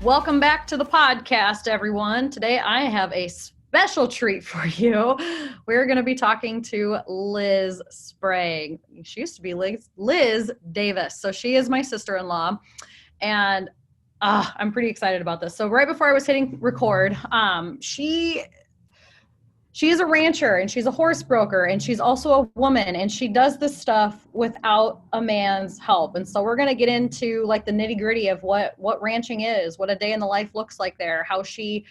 Welcome back to the podcast, everyone. Today I have a special treat for you. We're going to be talking to Liz Sprague. She used to be Liz Davis. So she is my sister-in-law, and I'm pretty excited about this. So right before I was hitting record, she is a rancher and she's a horse broker and she's also a woman and she does this stuff without a man's help. And so we're going to get into like the nitty gritty of what ranching is, what a day in the life looks like there, how she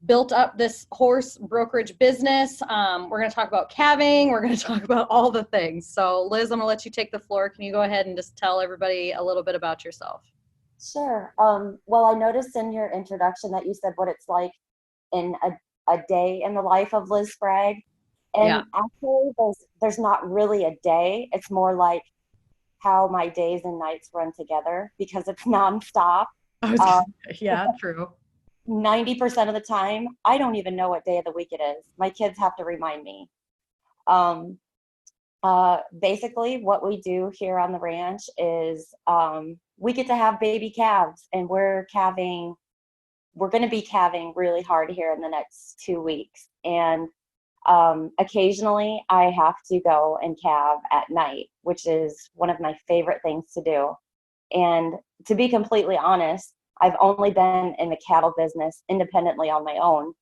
built up this horse brokerage business. We're going to talk about calving. We're going to talk about all the things. So Liz, I'm going to let you take the floor. Can you go ahead and just tell everybody a little bit about yourself? Sure. Well, I noticed in your introduction that you said what it's like in a day in the life of Liz Sprague. And Yeah. actually, there's not really a day. It's more like how my days and nights run together because it's nonstop. Yeah, true. 90% of the time, I don't even know what day of the week it is. My kids have to remind me. Um, Basically, what we do here on the ranch is we get to have baby calves, and we're going to be calving really hard here in the next 2 weeks. And occasionally I have to go and calve at night, which is one of my favorite things to do. And to be completely honest, I've only been in the cattle business independently on my own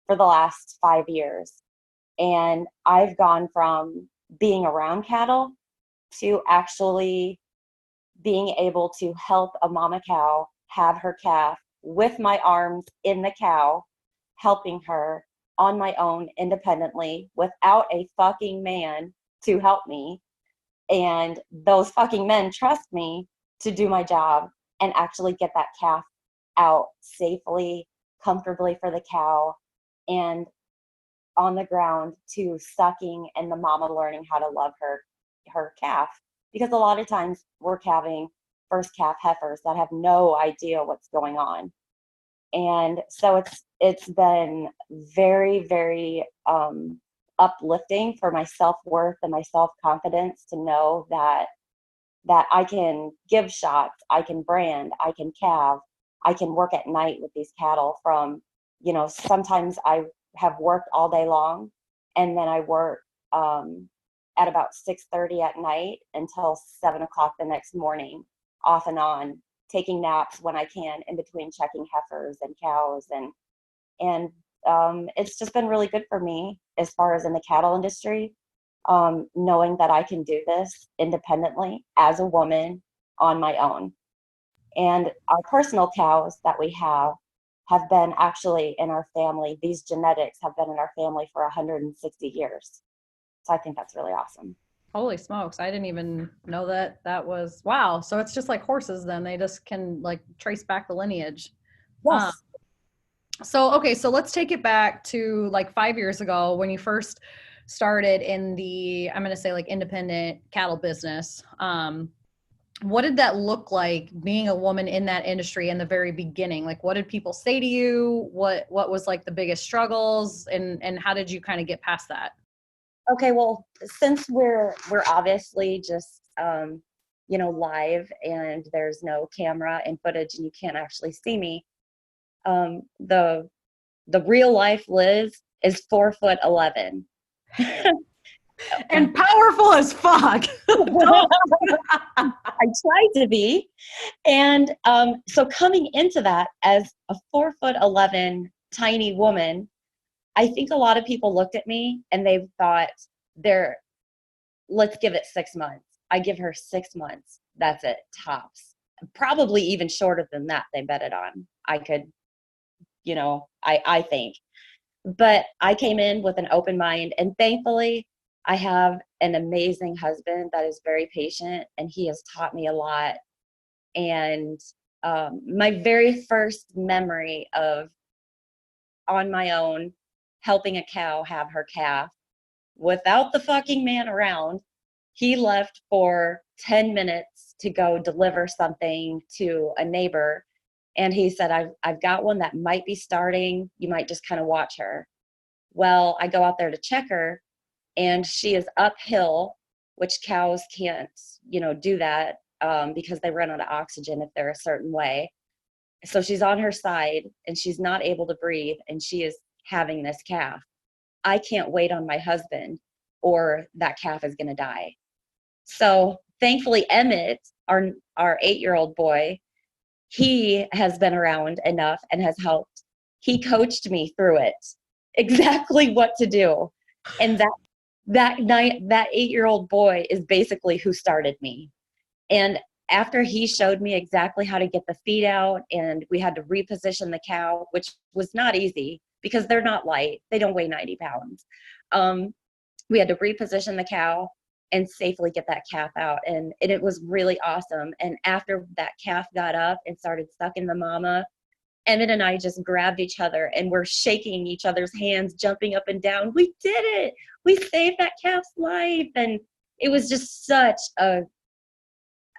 for the last 5 years. And I've gone from being around cattle to actually being able to help a mama cow have her calf with my arms in the cow, helping her on my own independently without a fucking man to help me. And those fucking men trust me to do my job and actually get that calf out safely, comfortably for the cow, and on the ground to sucking and the mama learning how to love her calf. Because a lot of times we're calving first calf heifers that have no idea what's going on. And so it's been very, very uplifting for my self-worth and my self-confidence to know that I can give shots, I can brand, I can calve, I can work at night with these cattle from, sometimes I have worked all day long, and then I work at about 6:30 at night until 7 o'clock the next morning, off and on, taking naps when I can in between checking heifers and cows, and it's just been really good for me as far as in the cattle industry, knowing that I can do this independently as a woman on my own. And our personal cows that we have been actually in our family. These genetics have been in our family for 160 years. So I think that's really awesome. Holy smokes. I didn't even know that was, wow. So it's just like horses then. They just can like trace back the lineage. Yes. Okay, so let's take it back to like 5 years ago when you first started in the, I'm going to say like independent cattle business. What did that look like being a woman in that industry in the very beginning? Like, what did people say to you? What was like the biggest struggles, and how did you kind of get past that? Okay, well, since we're obviously just live and there's no camera and footage and you can't actually see me, the real life Liz is 4'11". And powerful as fuck. I tried to be. And so coming into that as a 4'11" tiny woman, I think a lot of people looked at me and they thought, let's give it 6 months. I give her 6 months. That's it, tops. Probably even shorter than that, they bet it on. I could, I think. But I came in with an open mind, and thankfully I have an amazing husband that is very patient, and he has taught me a lot. And my very first memory of on my own helping a cow have her calf without the fucking man around, he left for 10 minutes to go deliver something to a neighbor. And he said, I've got one that might be starting. You might just kind of watch her. Well, I go out there to check her, and she is uphill, which cows can't, do that because they run out of oxygen if they're a certain way. So she's on her side and she's not able to breathe and she is having this calf. I can't wait on my husband or that calf is going to die. So thankfully, Emmett, our 8-year-old boy, he has been around enough and has helped. He coached me through it, exactly what to do. And that 8-year-old boy is basically who started me. And after he showed me exactly how to get the feet out, and we had to reposition the cow, which was not easy because they're not light. They don't weigh 90 pounds. We had to reposition the cow and safely get that calf out. And it was really awesome. And after that calf got up and started sucking the mama, Emmett and I just grabbed each other and we're shaking each other's hands, jumping up and down. We did it. We saved that calf's life. And it was just such a,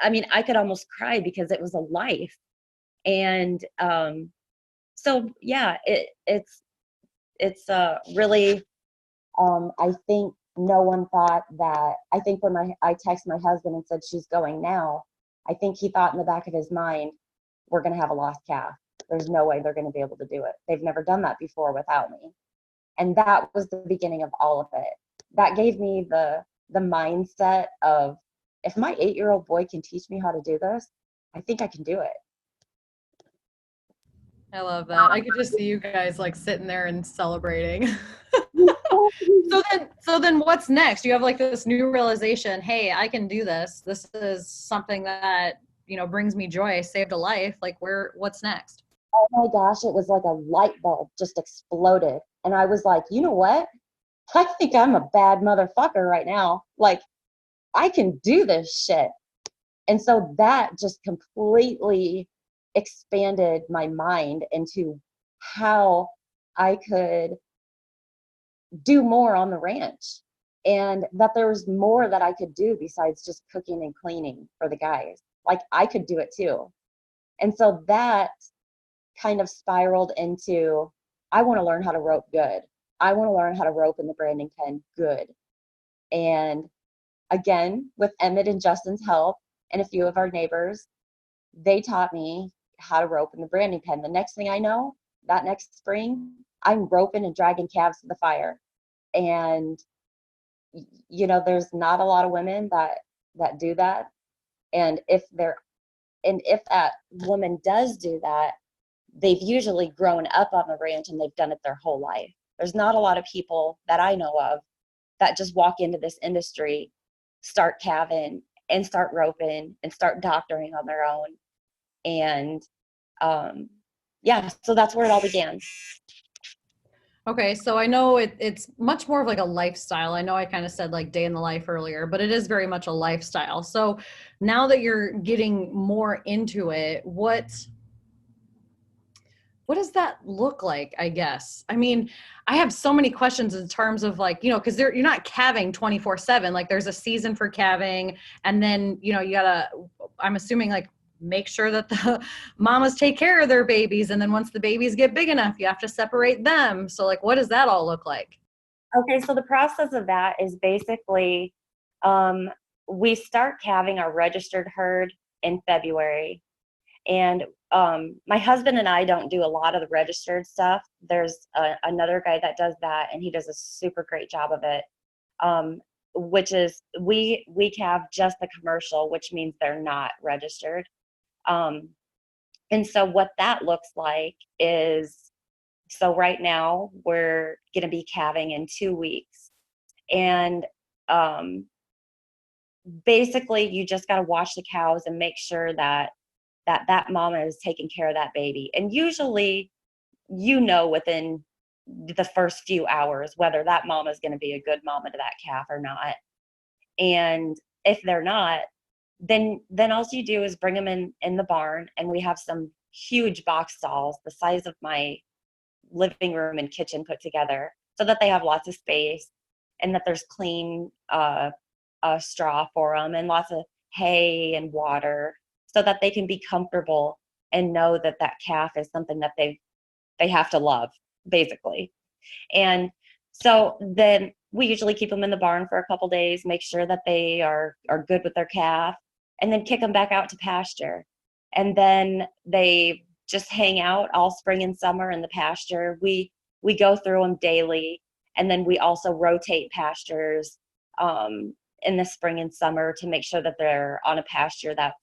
I mean, I could almost cry because it was a life. And so, yeah, it's really, I think no one thought that, I think when I texted my husband and said she's going now, I think he thought in the back of his mind, we're going to have a lost calf. There's no way they're going to be able to do it. They've never done that before without me. And that was the beginning of all of it. That gave me the mindset of, if my 8-year-old boy can teach me how to do this, I think I can do it. I love that. I could just see you guys like sitting there and celebrating. So then what's next? You have like this new realization, hey, I can do this. This is something that, brings me joy. I saved a life. Like what's next? Oh my gosh, it was like a light bulb just exploded. And I was like, you know what? I think I'm a bad motherfucker right now. Like, I can do this shit. And so that just completely expanded my mind into how I could do more on the ranch, and that there was more that I could do besides just cooking and cleaning for the guys. Like, I could do it too. And so that kind of spiraled into, I want to learn how to rope good. I want to learn how to rope in the branding pen good. And again, with Emmett and Justin's help and a few of our neighbors, they taught me how to rope in the branding pen. The next thing I know, that next spring, I'm roping and dragging calves to the fire. And, there's not a lot of women that do that. And if that woman does do that, they've usually grown up on the ranch and they've done it their whole life. There's not a lot of people that I know of that just walk into this industry, start calving and start roping and start doctoring on their own. And so that's where it all began. Okay, so I know it's much more of like a lifestyle. I know I kind of said like day in the life earlier, but it is very much a lifestyle. So now that you're getting more into it, what does that look like, I guess? I mean, I have so many questions in terms of like, because you're not calving 24/7. Like there's a season for calving, and then, you gotta, I'm assuming like make sure that the mamas take care of their babies. And then once the babies get big enough, you have to separate them. So like, what does that all look like? Okay, so the process of that is basically, we start calving our registered herd in February. And my husband and I don't do a lot of the registered stuff. There's another guy that does that, and he does a super great job of it, which is we calve just the commercial, which means they're not registered. And so what that looks like is, so right now we're going to be calving in 2 weeks. And basically you just got to watch the cows and make sure that mama is taking care of that baby. And usually, within the first few hours, whether that mama is going to be a good mama to that calf or not. And if they're not, then all you do is bring them in the barn, and we have some huge box stalls the size of my living room and kitchen put together, so that they have lots of space, and that there's clean straw for them, and lots of hay and water, so that they can be comfortable and know that calf is something that they have to love, basically. And so then we usually keep them in the barn for a couple days, make sure that they are good with their calf, and then kick them back out to pasture. And then they just hang out all spring and summer in the pasture. We go through them daily, and then we also rotate pastures in the spring and summer to make sure that they're on a pasture that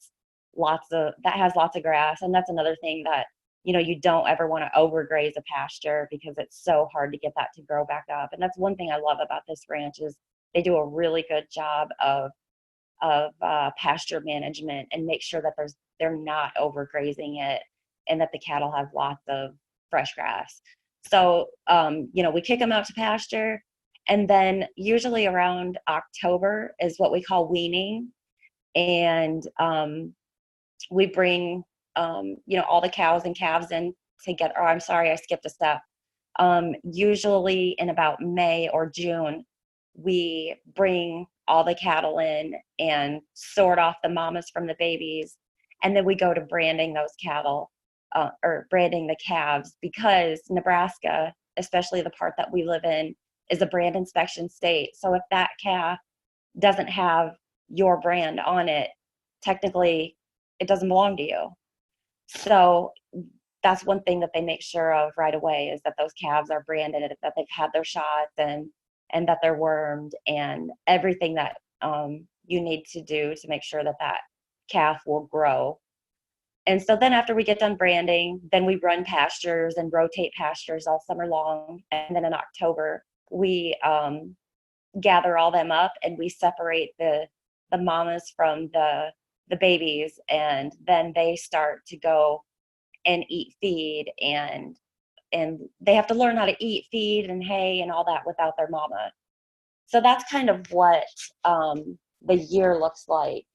has lots of grass. And that's another thing that, you don't ever want to overgraze a pasture because it's so hard to get that to grow back up. And that's one thing I love about this ranch is they do a really good job of pasture management and make sure that they're not overgrazing it and that the cattle have lots of fresh grass. So, we kick them out to pasture, and then usually around October is what we call weaning. And we bring, all the cows and calves in together. Oh, I'm sorry, I skipped a step. Usually in about May or June, we bring all the cattle in and sort off the mamas from the babies. And then we go to branding those cattle or branding the calves, because Nebraska, especially the part that we live in, is a brand inspection state. So if that calf doesn't have your brand on it, technically it doesn't belong to you. So that's one thing that they make sure of right away, is that those calves are branded, that they've had their shots, and that they're wormed, and everything that you need to do to make sure that calf will grow. And so then after we get done branding, then we run pastures and rotate pastures all summer long. And then in October, we gather all them up and we separate the mamas from the babies, and then they start to go and eat feed, and they have to learn how to eat feed and hay and all that without their mama. So that's kind of what the year looks like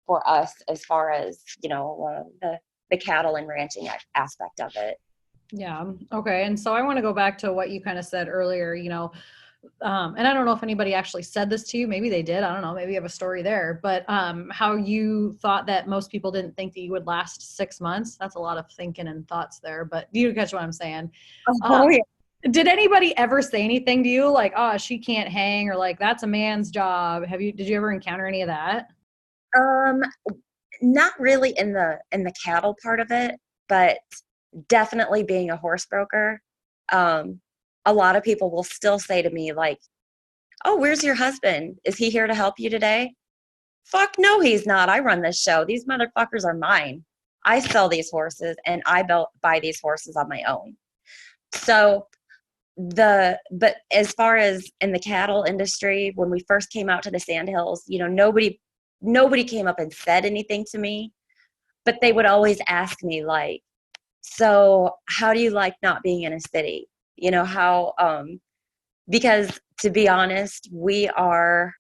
for us as far as, the cattle and ranching aspect of it. Yeah. Okay. And so I want to go back to what you kind of said earlier, and I don't know if anybody actually said this to you. Maybe they did. I don't know. Maybe you have a story there, but how you thought that most people didn't think that you would last 6 months. That's a lot of thinking and thoughts there, but you catch what I'm saying? Yeah. Did anybody ever say anything to you like, oh, she can't hang, or like, that's a man's job? Did you ever encounter any of that? Not really in the cattle part of it, but definitely being a horse broker. A lot of people will still say to me like, oh, where's your husband? Is he here to help you today? Fuck no, he's not. I run this show. These motherfuckers are mine. I sell these horses and I buy these horses on my own. So but as far as in the cattle industry, when we first came out to the Sandhills, nobody came up and said anything to me, but they would always ask me like, so how do you like not being in a city? How, because to be honest, we are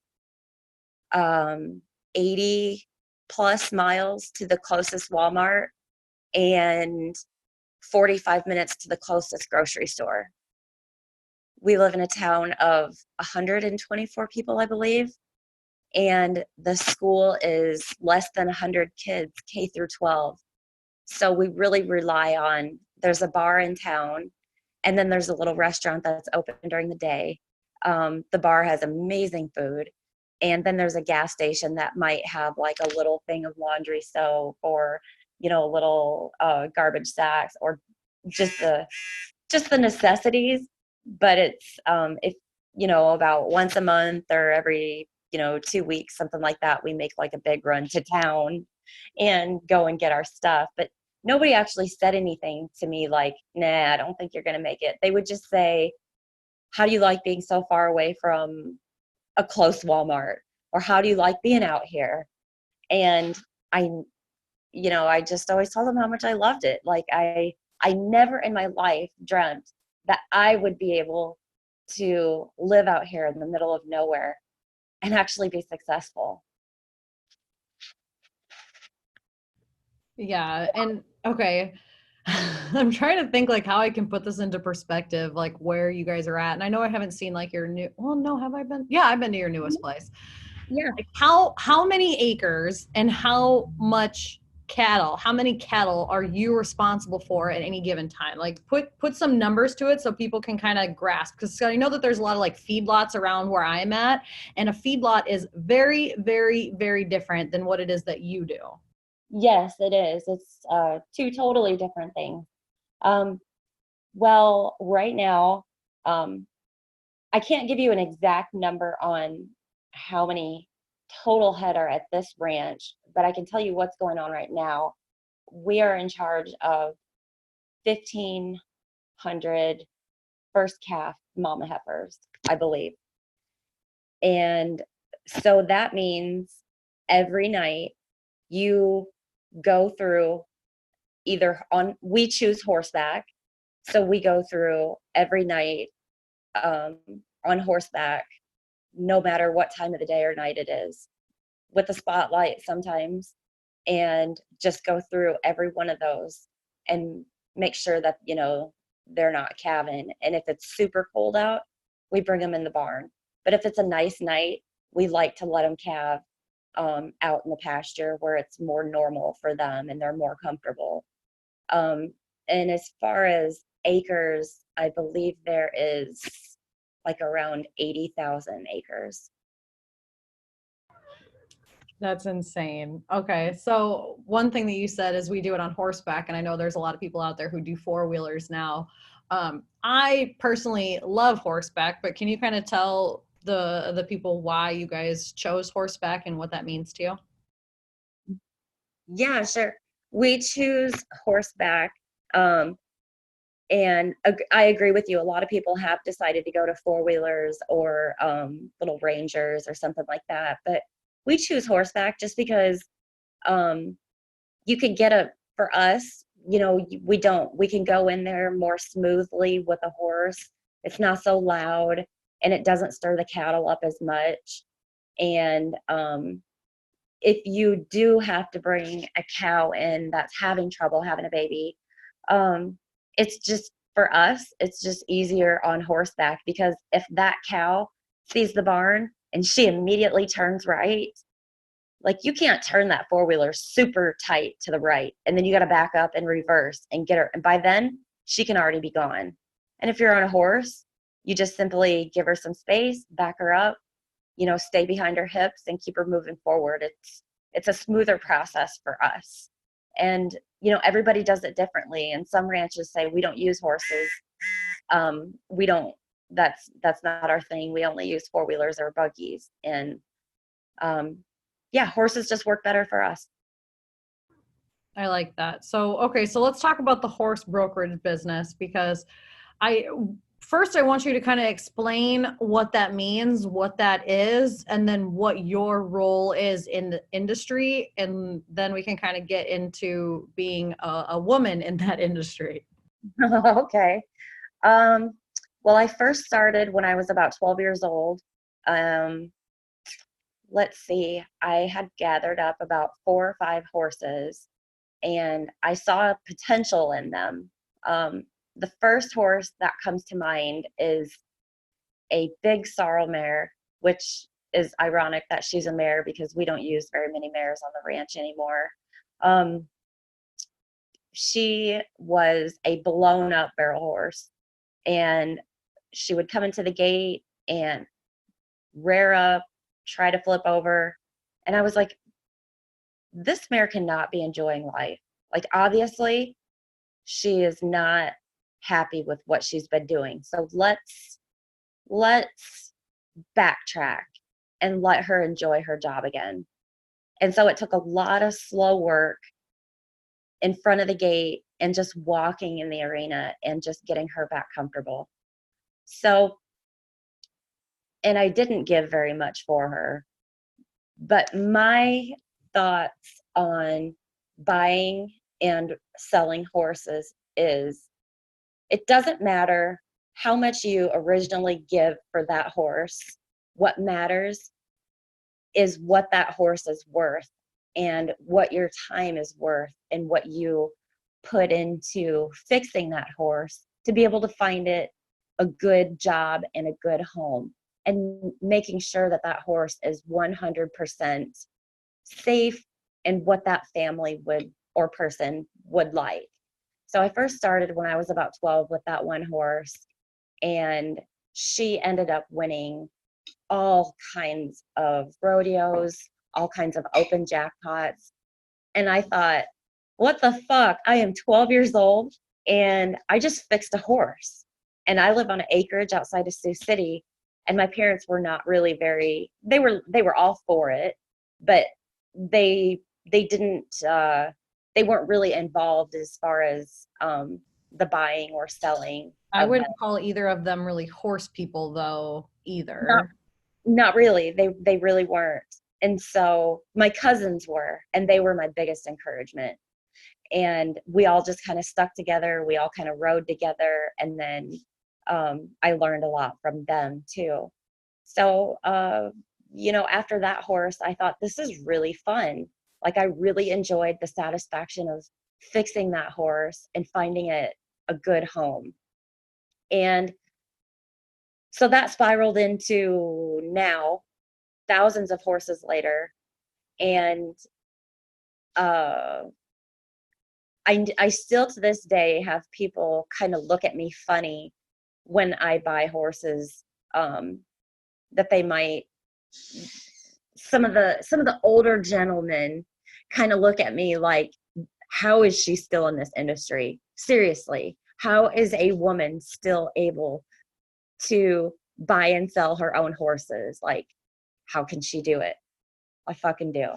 80 plus miles to the closest Walmart and 45 minutes to the closest grocery store. We live in a town of 124 people, I believe, and the school is less than 100 kids, K through 12. So we really rely on, there's a bar in town, and then there's a little restaurant that's open during the day. The bar has amazing food. And then there's a gas station that might have like a little thing of laundry soap, or, a little garbage sacks, or just the necessities. But it's, if, about once a month or every, 2 weeks, something like that, we make like a big run to town and go and get our stuff. But nobody actually said anything to me like, nah, I don't think you're going to make it. They would just say, how do you like being so far away from a close Walmart? Or how do you like being out here? And I just always told them how much I loved it. Like I never in my life dreamt that I would be able to live out here in the middle of nowhere and actually be successful. Yeah. And okay. I'm trying to think like how I can put this into perspective, like where you guys are at. And I know I haven't seen like your have I been? Yeah, I've been to your newest place. Yeah. Like how many acres and how many cattle are you responsible for at any given time? Like put some numbers to it so people can kind of grasp, because I know that there's a lot of like feedlots around where I'm at, and a feedlot is very, very, very different than what it is that you do. Yes, it is. It's two totally different things. Um, well, right now, um, I can't give you an exact number on how many total head are at this ranch, but I can tell you what's going on right now. We are in charge of 1,500 first calf mama heifers, I believe. And so that means every night you go through we choose horseback. So we go through every night um, on horseback, no matter what time of the day or night it is, with a spotlight sometimes, and just go through every one of those and make sure that, they're not calving. And if it's super cold out, we bring them in the barn. But if it's a nice night, we like to let them calve out in the pasture where it's more normal for them and they're more comfortable. Um, and as far as acres, I believe there is like around 80,000 acres. That's insane. Okay. So one thing that you said is we do it on horseback, and I know there's a lot of people out there who do four-wheelers now. I personally love horseback, but can you kind of tell the people why you guys chose horseback and what that means to you? Yeah, sure. We choose horseback. Um, and I agree with you. A lot of people have decided to go to four wheelers or little Rangers or something like that. But we choose horseback just because um, you can for us, we can go in there more smoothly with a horse. It's not so loud and it doesn't stir the cattle up as much. And if you do have to bring a cow in that's having trouble having a baby, it's just for us, it's just easier on horseback because if that cow sees the barn and she immediately turns right, like you can't turn that four wheeler super tight to the right and then you got to back up and reverse and get her. And by then she can already be gone. And if you're on a horse, you just simply give her some space, back her up, stay behind her hips and keep her moving forward. It's a smoother process for us. And, everybody does it differently. And some ranches say we don't use horses. We don't, that's not our thing. We only use four wheelers or buggies. And yeah, horses just work better for us. I like that. So, okay, so let's talk about the horse brokerage business because I first I want you to kind of explain what that means, what that is, and then what your role is in the industry, and then we can kind of get into being a woman in that industry. Okay. Um, well, I first started when I was about 12 years old. Um, let's see, I had gathered up about 4 or 5 horses and I saw potential in them. The first horse that comes to mind is a big sorrel mare, which is ironic that she's a mare because we don't use very many mares on the ranch anymore. Um, she was a blown up barrel horse, and she would come into the gate and rear up, try to flip over. And I was like, this mare cannot be enjoying life. Like, obviously, she is not happy with what she's been doing. So let's backtrack and let her enjoy her job again. And so it took a lot of slow work in front of the gate and just walking in the arena and just getting her back comfortable. So, and I didn't give very much for her, but my thoughts on buying and selling horses is it doesn't matter how much you originally give for that horse. What matters is what that horse is worth and what your time is worth and what you put into fixing that horse to be able to find it a good job and a good home, and making sure that that horse is 100% safe and what that family would or person would like. So I first started when I was about 12 with that one horse, and she ended up winning all kinds of rodeos, all kinds of open jackpots. And I thought, what the fuck? I am 12 years old and I just fixed a horse. And I live on an acreage outside of Sioux City. And my parents were not really they were all for it, but they didn't, they weren't really involved as far as the buying or selling I of them. wouldn't call either of them really horse people though Not, either. not really. They really weren't. And so my cousins were, and they were my biggest encouragement. And we all just kind of stuck together. We all kind of rode together. And then I learned a lot from them too. So, after that horse, I thought this is really fun. Like I really enjoyed the satisfaction of fixing that horse and finding it a good home. And so that spiraled into now, thousands of horses later. And I still to this day have people kind of look at me funny when I buy horses, that they might, some of the older gentlemen kind of look at me like, how is she still in this industry? Seriously, how is a woman still able to buy and sell her own horses? Like, how can she do it? I fucking do.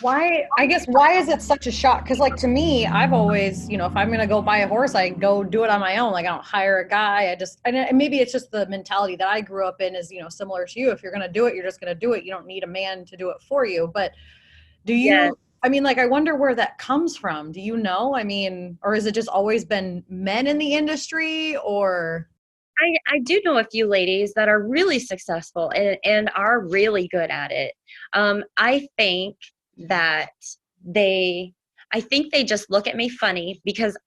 Why is it such a shock? Because like to me, I've always, if I'm gonna go buy a horse, I go do it on my own. Like I don't hire a guy. And maybe it's just the mentality that I grew up in is, similar to you. If you're gonna do it, you're just gonna do it. You don't need a man to do it for you. But do Yeah. you, I mean, like I wonder where that comes from. Do you know? I mean, or has it just always been men in the industry or? I do know a few ladies that are really successful and are really good at it. I think that I think they just look at me funny because,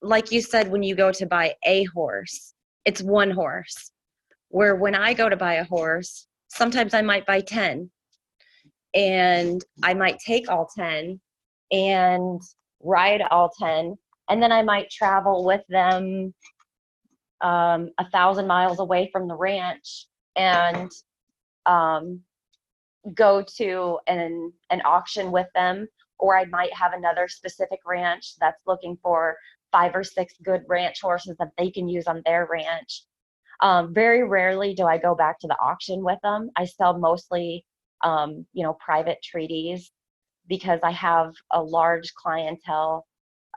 like you said, when you go to buy a horse, it's one horse. Where when I go to buy a horse, sometimes I might buy 10 and I might take all 10 and ride all 10. And then I might travel with them 1,000 miles away from the ranch and go to an auction with them, or I might have another specific ranch that's looking for 5 or 6 good ranch horses that they can use on their ranch. Very rarely do I go back to the auction with them. I sell mostly, private treaties because I have a large clientele.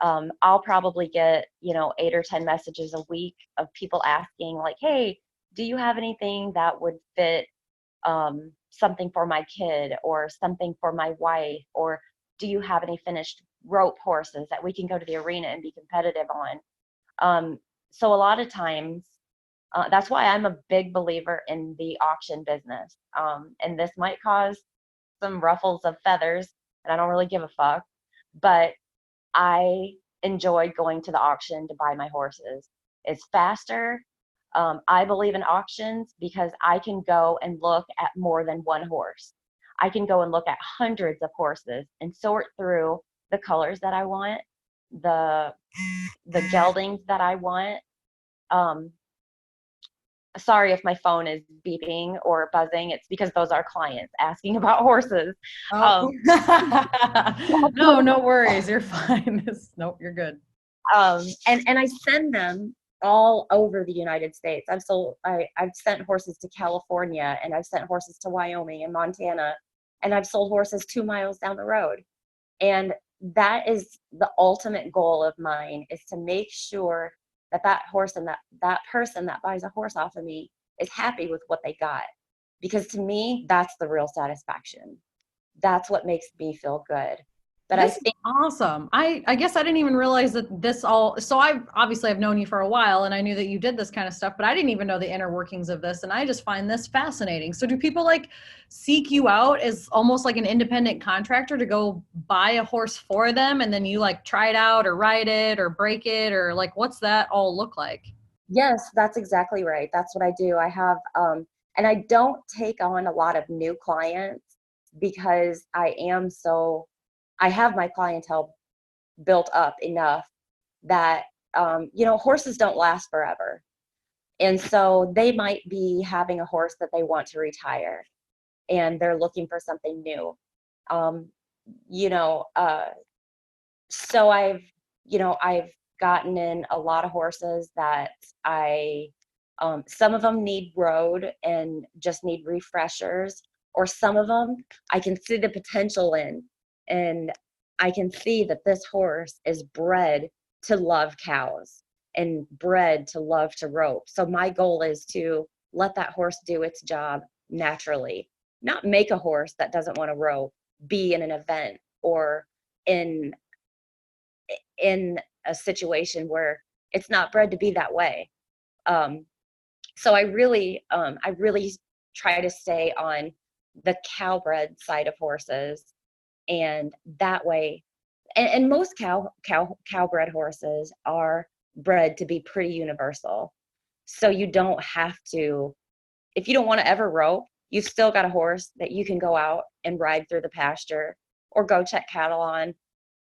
I'll probably get, 8 or 10 messages a week of people asking like, hey, do you have anything that would fit something for my kid or something for my wife? Or do you have any finished rope horses that we can go to the arena and be competitive on? So a lot of times, that's why I'm a big believer in the auction business. And this might cause some ruffles of feathers, and I don't really give a fuck, but I enjoy going to the auction to buy my horses. It's faster. I believe in auctions because I can go and look at more than one horse. I can go and look at hundreds of horses and sort through the colors that I want, the geldings that I want. Sorry if my phone is beeping or buzzing. It's because those are clients asking about horses. Oh. No worries. You're fine. Nope, you're good. And I send them all over the United States. I've sent horses to California, and I've sent horses to Wyoming and Montana, and I've sold horses 2 miles down the road. And that is the ultimate goal of mine, is to make sure that horse and that person that buys a horse off of me is happy with what they got. Because to me, that's the real satisfaction. That's what makes me feel good. But This is awesome. I guess I didn't even realize that so I've known you for a while and I knew that you did this kind of stuff, but I didn't even know the inner workings of this. And I just find this fascinating. So do people like seek you out as almost like an independent contractor to go buy a horse for them? And then you like try it out or ride it or break it, or like, what's that all look like? Yes, that's exactly right. That's what I do. I have, and I don't take on a lot of new clients because I have my clientele built up enough that, horses don't last forever. And so they might be having a horse that they want to retire and they're looking for something new. you know, so I've gotten in a lot of horses that some of them need road and just need refreshers, or some of them I can see the potential in, and I can see that this horse is bred to love cows and bred to love to rope. So my goal is to let that horse do its job naturally, not make a horse that doesn't want to rope be in an event or in in a situation where it's not bred to be that way. Um, so I really try to stay on the cowbred side of horses, and that way, and most cowbred horses are bred to be pretty universal. So you don't have to, if you don't want to ever rope, you've still got a horse that you can go out and ride through the pasture or go check cattle on.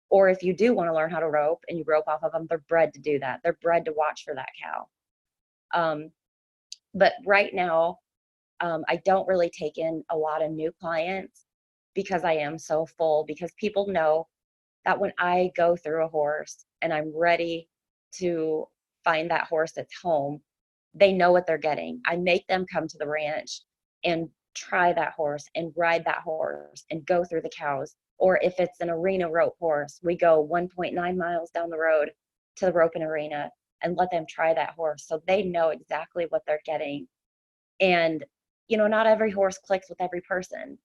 Or if you do want to learn how to rope and you rope off of them, they're bred to do that. They're bred to watch for that cow. But right now, I don't really take in a lot of new clients because I am so full, because people know that when I go through a horse and I'm ready to find that horse that's home, they know what they're getting. I make them come to the ranch and try that horse and ride that horse and go through the cows. Or if it's an arena rope horse, we go 1.9 miles down the road to the roping arena and let them try that horse so they know exactly what they're getting. And, not every horse clicks with every person.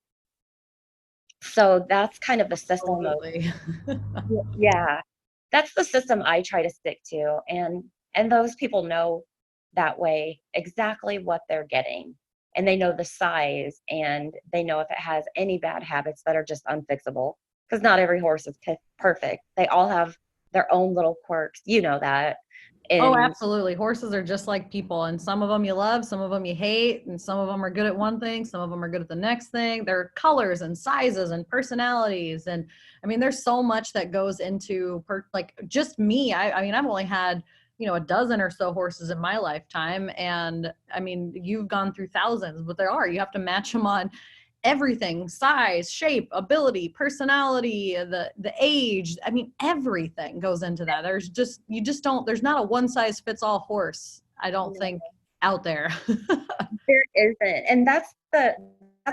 So that's kind of the system of, Absolutely. yeah, that's the system I try to stick to. And those people know that way exactly what they're getting. And they know the size, and they know if it has any bad habits that are just unfixable, because not every horse is perfect. They all have their own little quirks. You know that. Oh, And absolutely. Horses are just like people, and some of them you love, some of them you hate, and some of them are good at one thing, some of them are good at the next thing. Their colors and sizes and personalities, and I mean, there's so much that goes into like just me. I mean, I've only had a dozen or so horses in my lifetime, and I mean, you've gone through thousands, but you have to match them on everything: size, shape, ability, personality, the age. I mean, everything goes into that. There's not a one size fits all horse, I don't think, out there. there isn't. And that's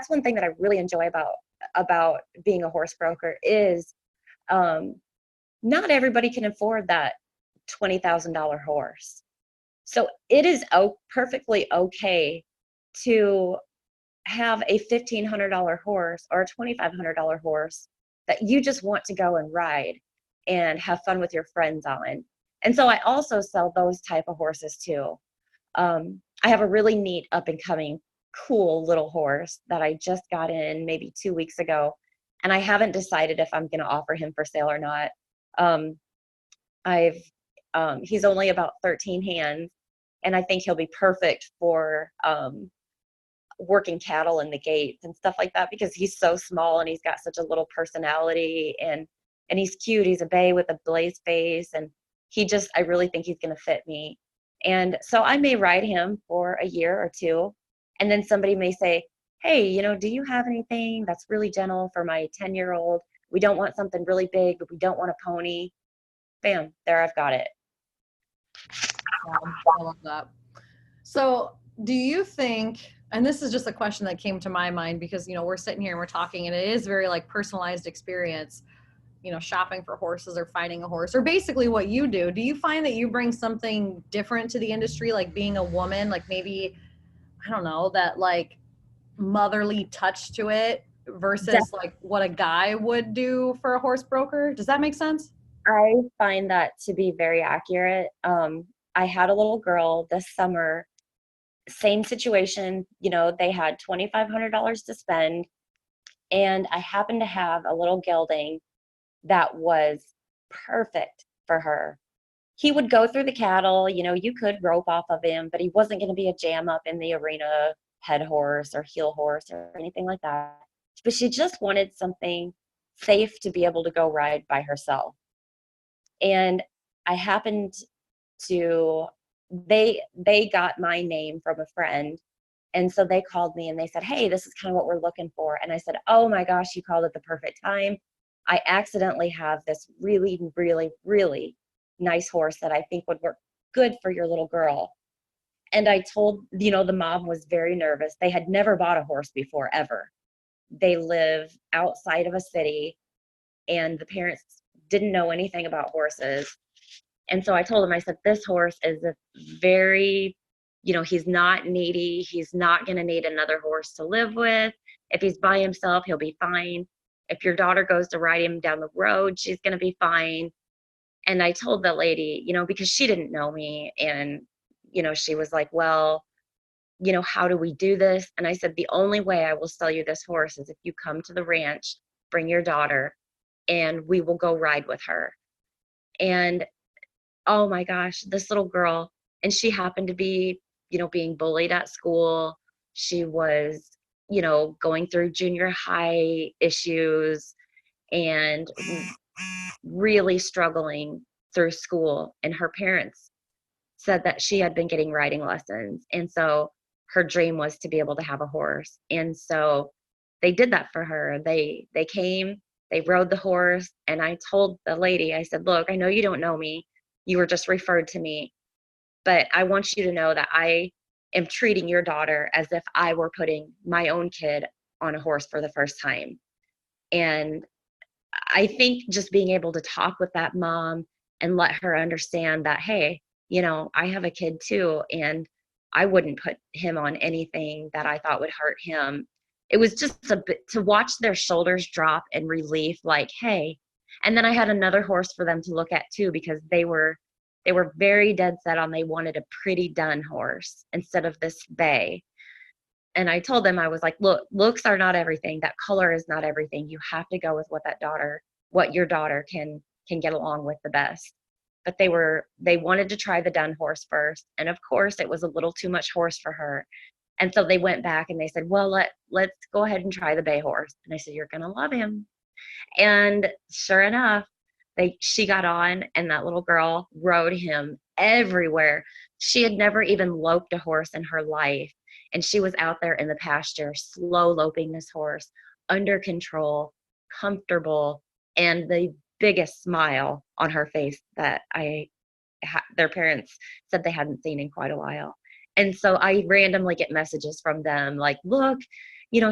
one thing that I really enjoy about being a horse broker is, not everybody can afford that $20,000 horse. So it is perfectly okay to have a $1,500 horse or a $2,500 horse that you just want to go and ride and have fun with your friends on. And so I also sell those type of horses too. I have a really neat up and coming cool little horse that I just got in maybe 2 weeks ago, and I haven't decided if I'm going to offer him for sale or not. Um, I've He's only about 13 hands, and I think he'll be perfect for working cattle in the gates and stuff like that, because he's so small and he's got such a little personality, and he's cute. He's a bay with a blaze face, and I really think he's going to fit me. And so I may ride him for a year or two, and then somebody may say, hey, do you have anything that's really gentle for my 10-year-old? We don't want something really big, but we don't want a pony. Bam, there, I've got it. I love that. So do you think, and this is just a question that came to my mind because, we're sitting here and we're talking, and it is very like personalized experience, shopping for horses or finding a horse, or basically what you do. Do you find that you bring something different to the industry, like being a woman, like maybe, I don't know, that like motherly touch to it versus like what a guy would do for a horse broker? Does that make sense? I find that to be very accurate. I had a little girl this summer, same situation. They had $2,500 to spend, and I happened to have a little gelding that was perfect for her. He would go through the cattle, you could rope off of him, but he wasn't going to be a jam up in the arena head horse or heel horse or anything like that. But she just wanted something safe to be able to go ride by herself. And I happened to, they got my name from a friend. And so they called me and they said, hey, this is kind of what we're looking for. And I said, oh my gosh, you called at the perfect time. I accidentally have this really, really, really nice horse that I think would work good for your little girl. And I told, the mom was very nervous. They had never bought a horse before, ever. They live outside of a city, and the parents didn't know anything about horses. And so I told them, I said, this horse is a very, he's not needy. He's not going to need another horse to live with. If he's by himself, he'll be fine. If your daughter goes to ride him down the road, she's going to be fine. And I told the lady, because she didn't know me, and, she was like, well, how do we do this? And I said, the only way I will sell you this horse is if you come to the ranch, bring your daughter, and we will go ride with her. And oh my gosh, this little girl, and she happened to be, being bullied at school. She was, going through junior high issues and really struggling through school. And her parents said that she had been getting riding lessons. And so her dream was to be able to have a horse. And so they did that for her. They came, they rode the horse, and I told the lady, I said, look, I know you don't know me. You were just referred to me, but I want you to know that I am treating your daughter as if I were putting my own kid on a horse for the first time. And I think just being able to talk with that mom and let her understand that, hey, I have a kid too, and I wouldn't put him on anything that I thought would hurt him. It was just a bit to watch their shoulders drop in relief, like, hey. And then I had another horse for them to look at too, because they were very dead set on they wanted a pretty dun horse instead of this bay. And I told them, I was like, look, looks are not everything. That color is not everything. You have to go with what your daughter can get along with the best. But they wanted to try the dun horse first. And of course it was a little too much horse for her. And so they went back and they said, well, let's go ahead and try the bay horse. And I said, you're going to love him. And sure enough, she got on, and that little girl rode him everywhere. She had never even loped a horse in her life. And she was out there in the pasture, slow loping this horse, under control, comfortable, and the biggest smile on her face that their parents said they hadn't seen in quite a while. And so I randomly get messages from them like, look,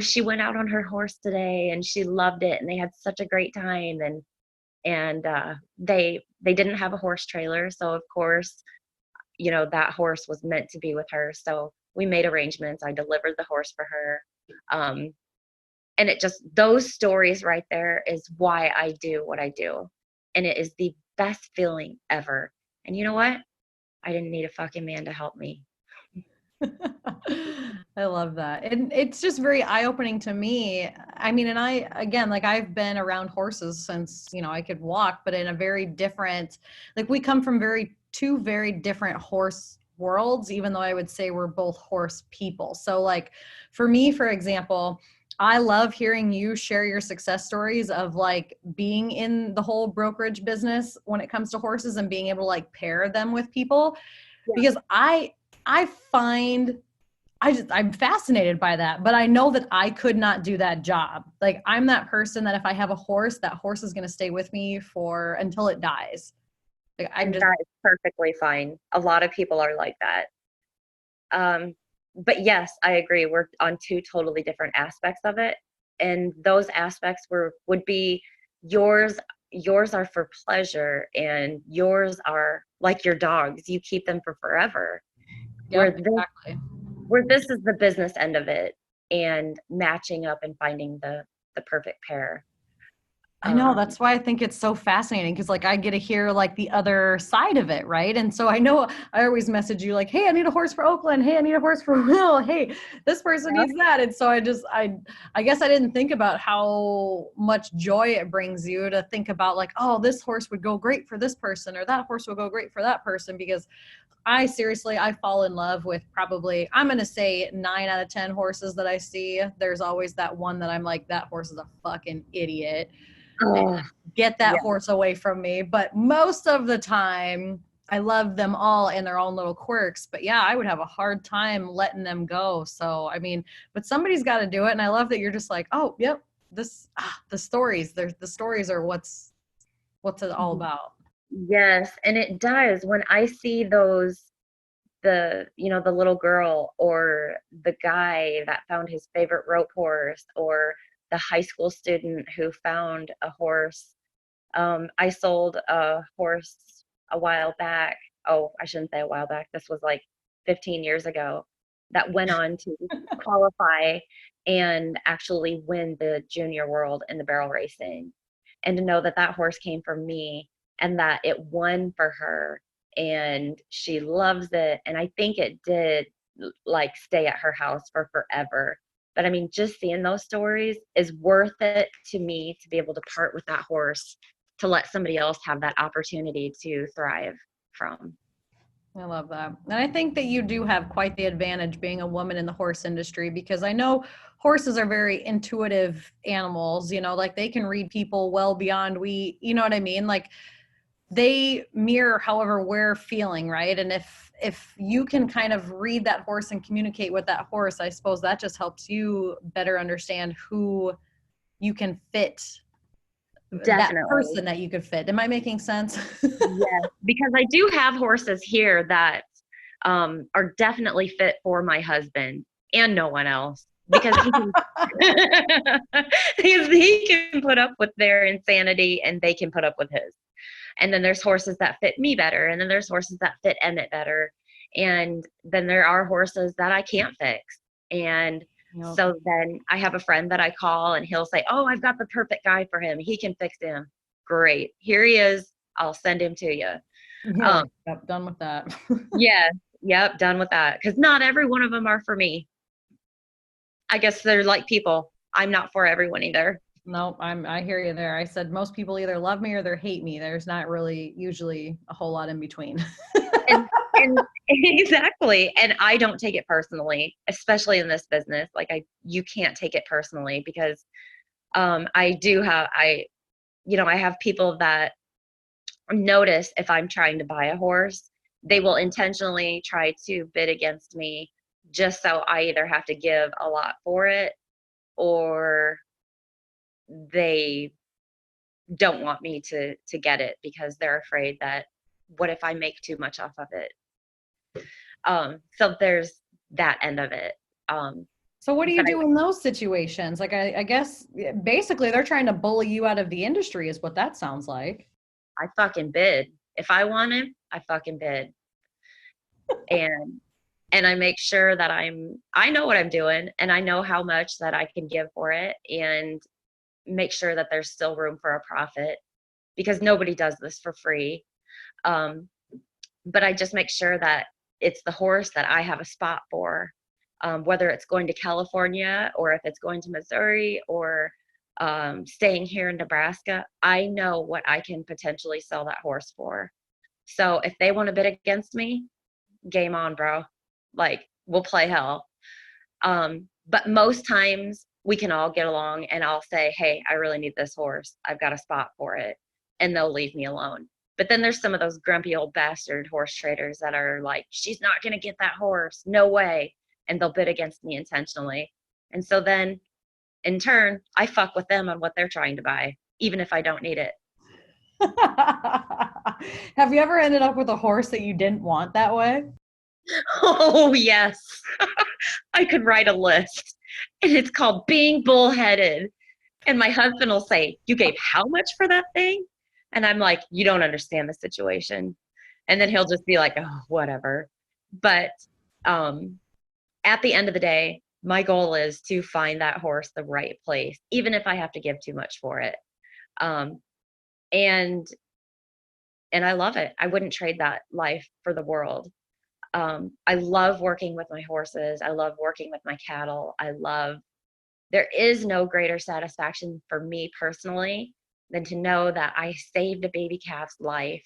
she went out on her horse today and she loved it, and they had such a great time. And they didn't have a horse trailer. So of course, that horse was meant to be with her. So we made arrangements. I delivered the horse for her. And it just, those stories right there is why I do what I do. And it is the best feeling ever. And you know what? I didn't need a fucking man to help me. I love that. And it's just very eye-opening to me. I mean, and I've been around horses since, I could walk, but in a very different, we come from two very different horse worlds, even though I would say we're both horse people. So for me, for example, I love hearing you share your success stories of being in the whole brokerage business when it comes to horses and being able to pair them with people. Yeah. Because I'm fascinated by that, but I know that I could not do that job. I'm that person that if I have a horse, that horse is going to stay with me until it dies. That is perfectly fine. A lot of people are like that. But yes, I agree. We're on two totally different aspects of it. And those aspects would be yours are for pleasure, and yours are like your dogs. You keep them for forever. Yep, exactly. Where this is the business end of it, and matching up and finding the perfect pair. I know, that's why I think it's so fascinating, because I get to hear the other side of it, right? And so I know I always message you hey, I need a horse for Oakland. Hey, I need a horse for Will. Hey, this person needs that. And so I guess I didn't think about how much joy it brings you to think about oh, this horse would go great for this person, or that horse would go great for that person, because I fall in love with probably, I'm going to say 9 out of 10 horses that I see. There's always that one that I'm that horse is a fucking idiot. Get that horse away from me. But most of the time, I love them all in their own little quirks. But yeah, I would have a hard time letting them go. So, I mean, but somebody's got to do it. And I love that you're just oh, yep, the stories, the stories are what's it all about. Yes, and it does. When I see the little girl or the guy that found his favorite rope horse or the high school student who found a horse. I sold a horse a while back. Oh, I shouldn't say a while back. This was like 15 years ago, that went on to qualify and actually win the junior world in the barrel racing. And to know that that horse came from me and that it won for her and she loves it. And I think it did like stay at her house for forever. But I mean, just seeing those stories is worth it to me to be able to part with that horse to let somebody else have that opportunity to thrive from. I love that. And I think that you do have quite the advantage being a woman in the horse industry, because I know horses are very intuitive animals, like they can read people well beyond you know what I mean? Like they mirror however we're feeling, right? And if you can kind of read that horse and communicate with that horse, I suppose that just helps you better understand who you can fit. That Definitely. person that you could fit. Am I making sense? Yes, because I do have horses here that are definitely fit for my husband and no one else, because he can put up with their insanity and they can put up with his. And then there's horses that fit me better, and then there's horses that fit Emmett better, and then there are horses that I can't fix. And so then I have a friend that I call and he'll say, oh, I've got the perfect guy for him. He can fix him. Great. Here he is. I'll send him to you. Yeah, yep, done with that. Yeah. Yep. Done with that. Because not every one of them are for me. I guess they're like people. I'm not for everyone either. No, I hear you there. I said most people either love me or they hate me. There's not really usually a whole lot in between. and exactly. And I don't take it personally, especially in this business. Like you can't take it personally, because I have people that notice if I'm trying to buy a horse, they will intentionally try to bid against me just so I either have to give a lot for it or they don't want me to get it because they're afraid that what if I make too much off of it. So there's that end of it. So what do you do in those situations? Like, I guess basically they're trying to bully you out of the industry is what that sounds like. I fucking bid. If I want him, I fucking bid. And I make sure that I know what I'm doing and I know how much that I can give for it and make sure that there's still room for a profit, because nobody does this for free. But I just make sure that it's the horse that I have a spot for, whether it's going to California or if it's going to Missouri or staying here in Nebraska. I know what I can potentially sell that horse for. So if they want to bid against me, game on, bro. Like, we'll play hell. But most times we can all get along and I'll say, hey, I really need this horse. I've got a spot for it. And they'll leave me alone. But then there's some of those grumpy old bastard horse traders that are like, she's not going to get that horse. No way. And they'll bid against me intentionally. And so then in turn, I fuck with them on what they're trying to buy, even if I don't need it. Have you ever ended up with a horse that you didn't want that way? Oh, yes. I could write a list, and it's called being bullheaded. And my husband will say, you gave how much for that thing? And I'm like, you don't understand the situation. And then he'll just be like, oh, whatever. But at the end of the day, my goal is to find that horse the right place, even if I have to give too much for it. And I love it. I wouldn't trade that life for the world. I love working with my horses. I love working with my cattle. There is no greater satisfaction for me personally than to know that I saved a baby calf's life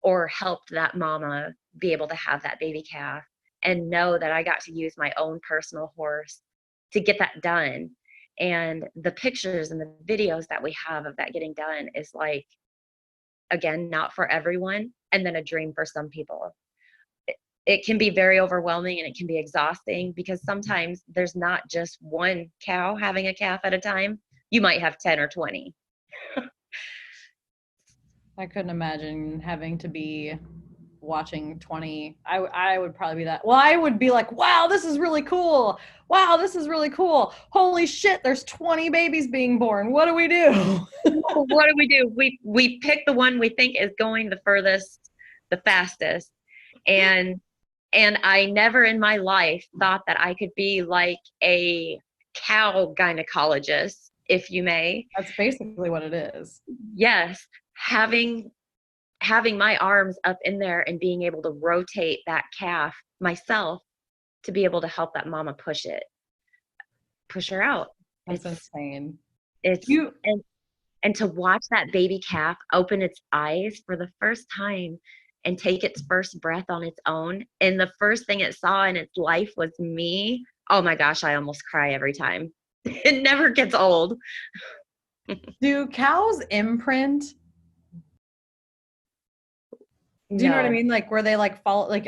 or helped that mama be able to have that baby calf, and know that I got to use my own personal horse to get that done. And the pictures and the videos that we have of that getting done is like, again, not for everyone, and then a dream for some people. it can be very overwhelming and it can be exhausting because sometimes there's not just one cow having a calf at a time. You might have 10 or 20. I couldn't imagine having to be watching 20. I would probably be that. Well, I would be like, wow, this is really cool. Wow, this is really cool. Holy shit, there's 20 babies being born. What do we do? What do? We pick the one we think is going the furthest, the fastest. And I never in my life thought that I could be like a cow gynecologist, if you may. That's basically what it is. Yes. Having my arms up in there and being able to rotate that calf myself to be able to help that mama push her out. That's insane. It's and to watch that baby calf open its eyes for the first time and take its first breath on its own, and the first thing it saw in its life was me. Oh my gosh, I almost cry every time. It never gets old. Do cows imprint? Do you know what I mean? Like where they like follow, like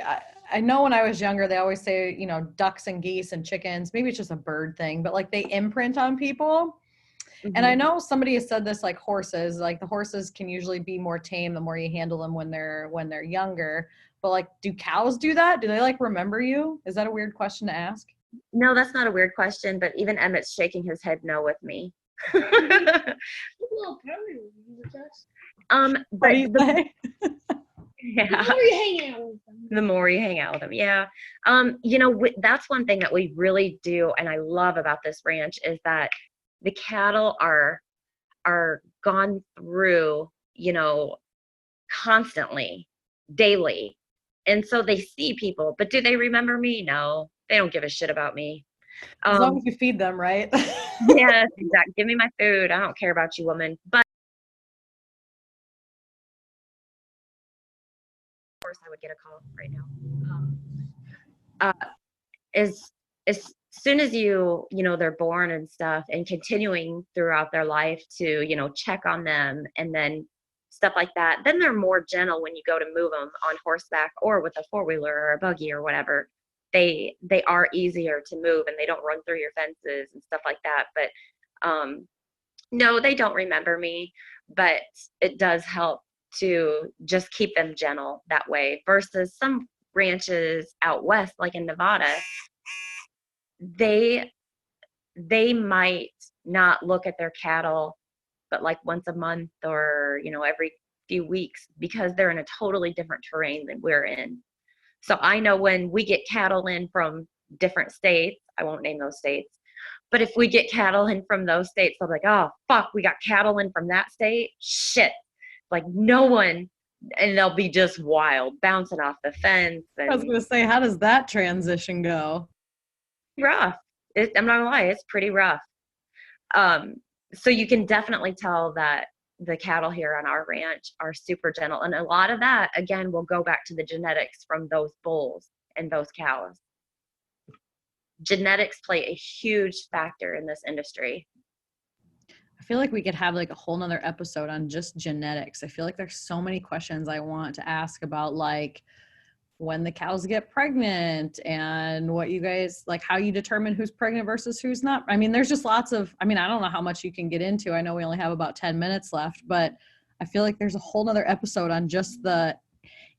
I know when I was younger, they always say, you know, ducks and geese and chickens, maybe it's just a bird thing, but like they imprint on people. Mm-hmm. And I know somebody has said this, like horses, like the horses can usually be more tame the more you handle them when they're younger. But like, do cows do that? Do they like remember you? Is that a weird question to ask? No, that's not a weird question, but even Emmett's shaking his head no with me. But yeah. The more you hang out with them. The more you hang out with them. Yeah. You know, that's one thing that we really do, and I love about this ranch, is that the cattle are gone through, you know, constantly, daily. And so they see people, but do they remember me? No, they don't give a shit about me. As long as you feed them, right? Yes, exactly. Give me my food. I don't care about you, woman. But of course I would get a call right now. As soon as you know, they're born and stuff, and continuing throughout their life to, you know, check on them and then stuff like that, then they're more gentle when you go to move them on horseback or with a four-wheeler or a buggy or whatever. They are easier to move and they don't run through your fences and stuff like that. But no, they don't remember me, but it does help to just keep them gentle that way versus some ranches out west, like in Nevada, they might not look at their cattle but like once a month or, you know, every few weeks, because they're in a totally different terrain than we're in. So I know when we get cattle in from different states, I won't name those states, but if we get cattle in from those states, I'm like, oh fuck, we got cattle in from that state, shit, like no one, and they'll be just wild, bouncing off the fence. And I was gonna say, how does that transition go? Rough. I'm not gonna lie, it's pretty rough. So you can definitely tell that the cattle here on our ranch are super gentle, and a lot of that again will go back to the genetics from those bulls and those cows. Genetics play a huge factor in this industry. I feel like we could have like a whole nother episode on just genetics. I feel like there's so many questions I want to ask about, like when the cows get pregnant and what you guys, like how you determine who's pregnant versus who's not. I mean, there's just lots of, I mean, I don't know how much you can get into. I know we only have about 10 minutes left, but I feel like there's a whole nother episode on just the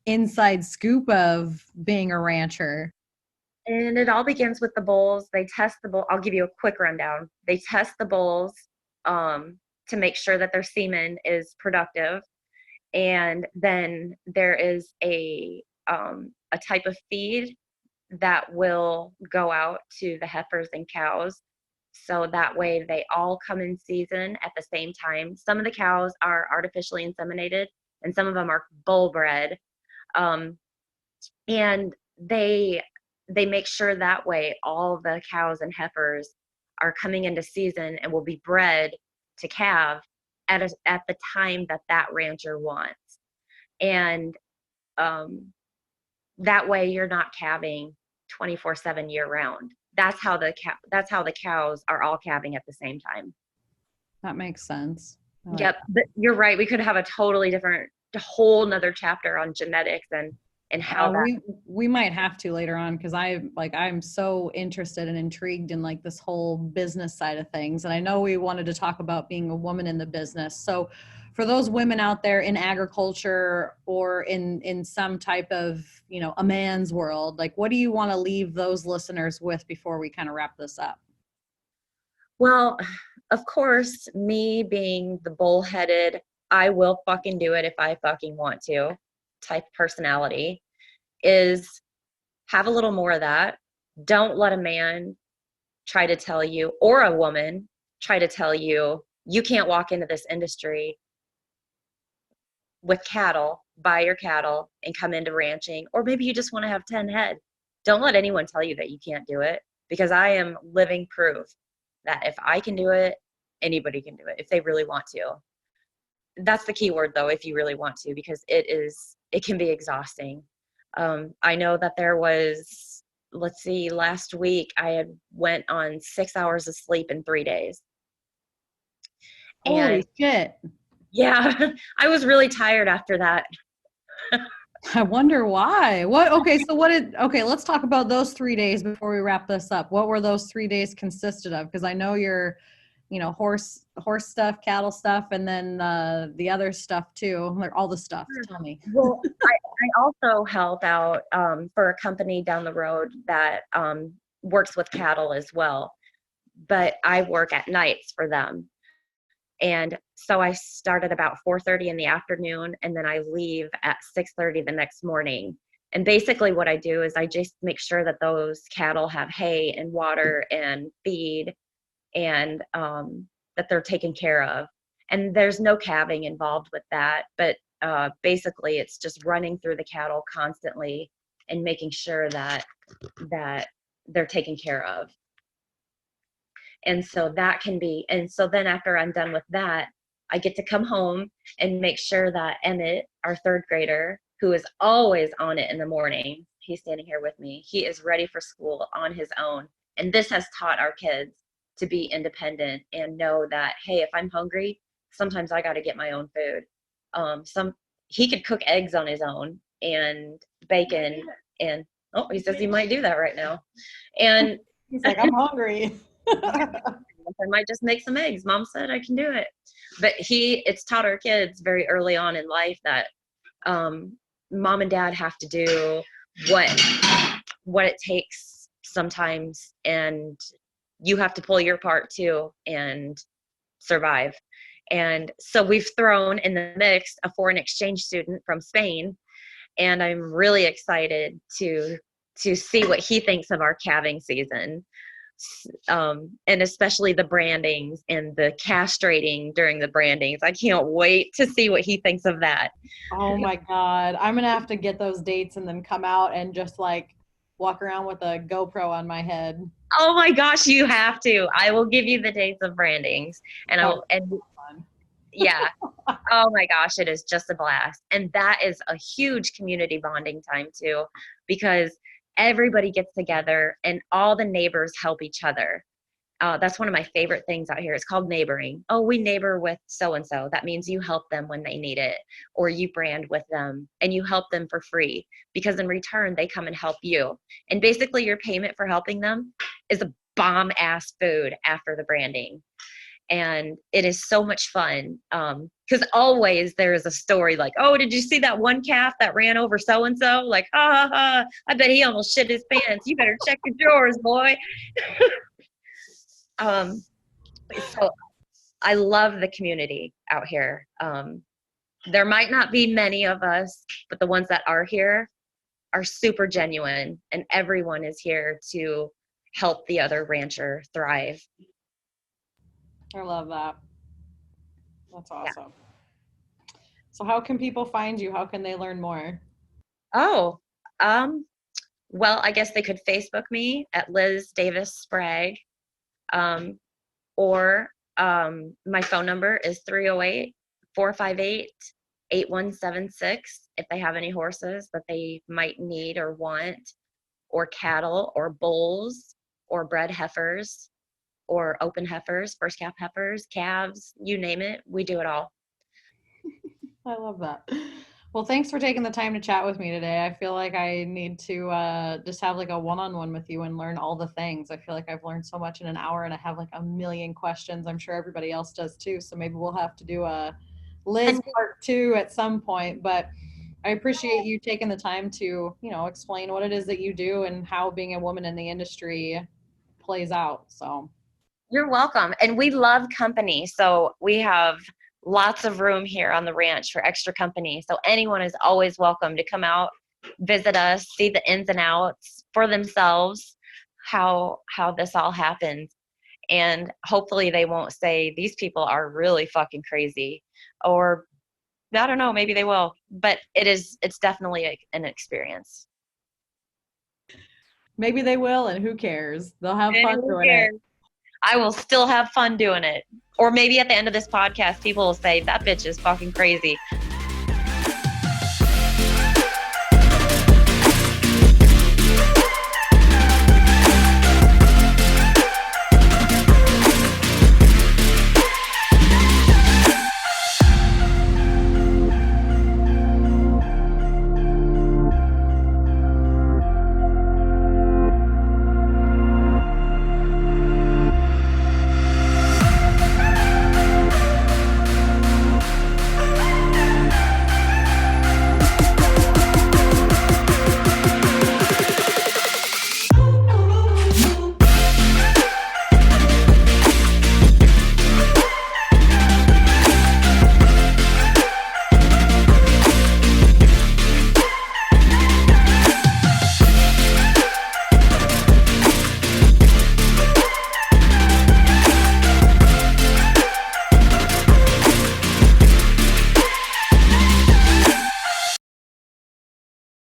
inside scoop of being a rancher. And it all begins with the bulls. They test the bull. I'll give you a quick rundown. They test the bulls to make sure that their semen is productive. And then there is a type of feed that will go out to the heifers and cows. So that way they all come in season at the same time. Some of the cows are artificially inseminated and some of them are bull bred. And they make sure that way all the cows and heifers are coming into season and will be bred to calve at the time that rancher wants. And that way you're not calving 24/7 year round. That's how the cows are all calving at the same time. That makes sense. Yep. But you're right. We could have a totally different, whole nother chapter on genetics and and how that. We might have to later on, because I'm so interested and intrigued in like this whole business side of things. And I know we wanted to talk about being a woman in the business. So for those women out there in agriculture or in some type of, you know, a man's world, like what do you want to leave those listeners with before we kind of wrap this up? Well, of course, me being the bullheaded, I will fucking do it if I fucking want to type personality is have a little more of that. Don't let a man try to tell you, or a woman try to tell you, you can't walk into this industry with cattle, buy your cattle and come into ranching, or maybe you just want to have 10 head. Don't let anyone tell you that you can't do it, because I am living proof that if I can do it, anybody can do it if they really want to. That's the key word though, if you really want to, because it can be exhausting. I know that there was, let's see, last week I had went on 6 hours of sleep in 3 days. Holy shit. Yeah, I was really tired after that. I wonder why. Okay, let's talk about those 3 days before we wrap this up. What were those 3 days consisted of? Because I know you're, you know, horse stuff, cattle stuff, and then the other stuff too, like all the stuff. Tell me. Well, I also help out for a company down the road that works with cattle as well, but I work at nights for them. And so I start at about 4:30 in the afternoon, and then I leave at 6:30 the next morning. And basically what I do is I just make sure that those cattle have hay and water and feed, and that they're taken care of. And there's no calving involved with that, but basically it's just running through the cattle constantly and making sure that they're taken care of. And so that can be, and so then after I'm done with that, I get to come home and make sure that Emmett, our third grader, who is always on it in the morning, he's standing here with me, he is ready for school on his own. And this has taught our kids to be independent and know that, hey, if I'm hungry, sometimes I got to get my own food. He could cook eggs on his own and bacon, and he says he might do that right now. And he's like, I'm hungry. I might just make some eggs. Mom said I can do it. But it's taught our kids very early on in life that mom and dad have to do what it takes sometimes, and you have to pull your part too and survive. And so we've thrown in the mix a foreign exchange student from Spain, and I'm really excited to see what he thinks of our calving season. And especially the brandings and the castrating during the brandings. I can't wait to see what he thinks of that. Oh my God. I'm going to have to get those dates and then come out and just like walk around with a GoPro on my head. Oh my gosh, you have to. I will give you the dates of brandings, and yeah. Oh my gosh, it is just a blast. And that is a huge community bonding time too, because everybody gets together and all the neighbors help each other. That's one of my favorite things out here. It's called neighboring. Oh, we neighbor with so-and-so. That means you help them when they need it, or you brand with them and you help them for free, because in return, they come and help you. And basically your payment for helping them is a bomb ass food after the branding. And it is so much fun. Because always there is a story like, oh, did you see that one calf that ran over so-and-so? Like, ha ha ha, I bet he almost shit his pants. You better check your drawers, boy. So I love the community out here. There might not be many of us, but the ones that are here are super genuine, and everyone is here to help the other rancher thrive. I love that. That's awesome. Yeah. So how can people find you? How can they learn more? Oh, well, I guess they could Facebook me at Liz Davis Sprague. Or my phone number is 308-458-8176 if they have any horses that they might need or want, or cattle or bulls or bred heifers or open heifers, first calf heifers, calves, you name it, we do it all. I love that. Well, thanks for taking the time to chat with me today. I feel like I need to just have like a one-on-one with you and learn all the things. I feel like I've learned so much in an hour and I have like a million questions. I'm sure everybody else does too. So maybe we'll have to do a Liz part 2 at some point. But I appreciate you taking the time to, explain what it is that you do and how being a woman in the industry plays out. So you're welcome. And we love company. So we have lots of room here on the ranch for extra company. So anyone is always welcome to come out, visit us, see the ins and outs for themselves, how this all happens. And hopefully they won't say these people are really fucking crazy, or I don't know, maybe they will, but it's definitely an experience. Maybe they will, and who cares? They'll have fun doing it. I will still have fun doing it. Or maybe at the end of this podcast, people will say, that bitch is fucking crazy.